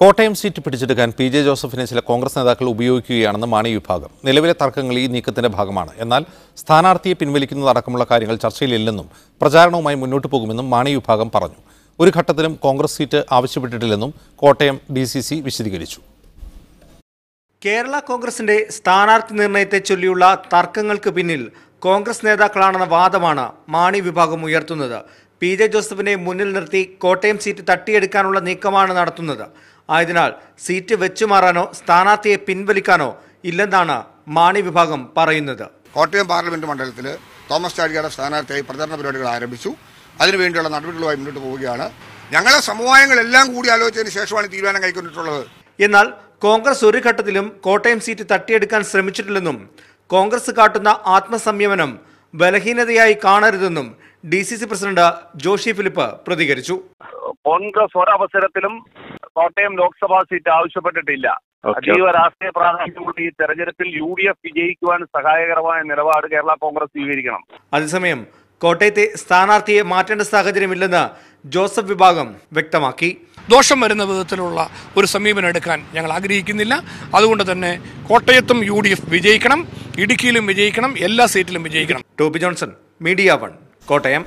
Kottayam seat പിടിച്ചെടുക്കാൻ PJ. ജോസഫിനെ ചില കോൺഗ്രസ് നേതാക്കൾ ഉപയോഗിക്കുകയാണെന്ന് മാണി വിഭാഗം. നിലവിലെ തർക്കങ്ങൾ ഈ നീക്കത്തിന്റെ ഭാഗമാണ്. എന്നാൽ സ്ഥാനാർത്ഥിയെ പിൻവലിക്കുന്നതടക്കമുള്ള കാര്യങ്ങൾ ചർച്ചയിലില്ലെന്നും പ്രചാരണവുമായി മുന്നോട്ട് പോകുമെന്നും മാണി വിഭാഗം പറഞ്ഞു. ഒരു ഘട്ടത്തിലും കോൺഗ്രസ് സീറ്റ് ആവശ്യപ്പെട്ടിട്ടില്ലെന്നും കോട്ടയം DCC വിശദീകരിച്ചു. കേരള കോൺഗ്രസിന്റെ സ്ഥാനാർത്ഥി നിർണയത്തെ ചൊല്ലിയുള്ള തർക്കങ്ങൾക്ക് പിന്നിൽ കോൺഗ്രസ് നേതാക്കളാണെന്ന വാദമാണ് മാണി വിഭാഗം ഉയർത്തുന്നത്. പി.ജെ. ജോസഫിനെ മുന്നിൽ നിർത്തി കോട്ടയം സീറ്റ് തട്ടിയെടുക്കാനുള്ള നീക്കമാണ് നടത്തുന്നത്. ആയതിനാൽ സീറ്റ് വെച്ചുമാറാനോ സ്ഥാനാർത്ഥിയെ പിൻവലിക്കാനോ ഇല്ലെന്നാണ് മാണി വിഭാഗം പറയുന്നത്. കോട്ടയം പാർലമെന്റ് മണ്ഡലത്തിൽ തോമസ് ചാഴികാടൻ സ്ഥാനാർത്ഥിയായി പ്രചരണ പരിപാടികൾ ആരംഭിച്ചു. അതിനുവേണ്ടിയുള്ള നടപടികളുമായി മുന്നോട്ട് പോവുകയാണ്. ഞങ്ങളെ സമവായങ്ങളെല്ലാം കൂടി ആലോചിച്ചതിന് ശേഷമാണ് തീരുമാനം കൈക്കൊണ്ടിട്ടുള്ളത്. എന്നാൽ കോൺഗ്രസ് ഒരു ഘട്ടത്തിലും കോട്ടയം സീറ്റ് തട്ടിയെടുക്കാൻ ശ്രമിച്ചിട്ടില്ലെന്നും കോൺഗ്രസ് കാട്ടുന്ന ആത്മസംയമനം ബലഹീനതയായി കാണരുതെന്നും DCC പ്രസിഡന്റ് ജോഷി ഫിലിപ്പ് പ്രതികരിച്ചു. കോൺഗ്രസ് ഒരവസരത്തിലും കോട്ടയം ലോക്സഭാ സീറ്റ് ആവശ്യപ്പെട്ടിട്ടില്ല. അതീവ രാഷ്ട്രീയ പ്രാധാന്യമുള്ള ഈ തെരഞ്ഞെടുപ്പിൽ UDF വിജയിക്കുവാൻ സഹായകരമായ നിലപാട് കേരള കോൺഗ്രസ് സ്വീകരിക്കണം. അതേസമയം കോട്ടയത്തെ സ്ഥാനാർത്ഥിയെ മാറ്റേണ്ട സാഹചര്യമില്ലെന്ന് ജോസഫ് വിഭാഗം വ്യക്തമാക്കി. ദോഷം വരുന്ന വിധത്തിലുള്ള ഒരു സമീപനം എടുക്കാൻ ഞങ്ങൾ ആഗ്രഹിക്കുന്നില്ല. അതുകൊണ്ട് തന്നെ കോട്ടയത്തും UDF വിജയിക്കണം, ഇടുക്കിയിലും വിജയിക്കണം, എല്ലാ സീറ്റിലും വിജയിക്കണം. Toby Johnson, media 1, Kottayam.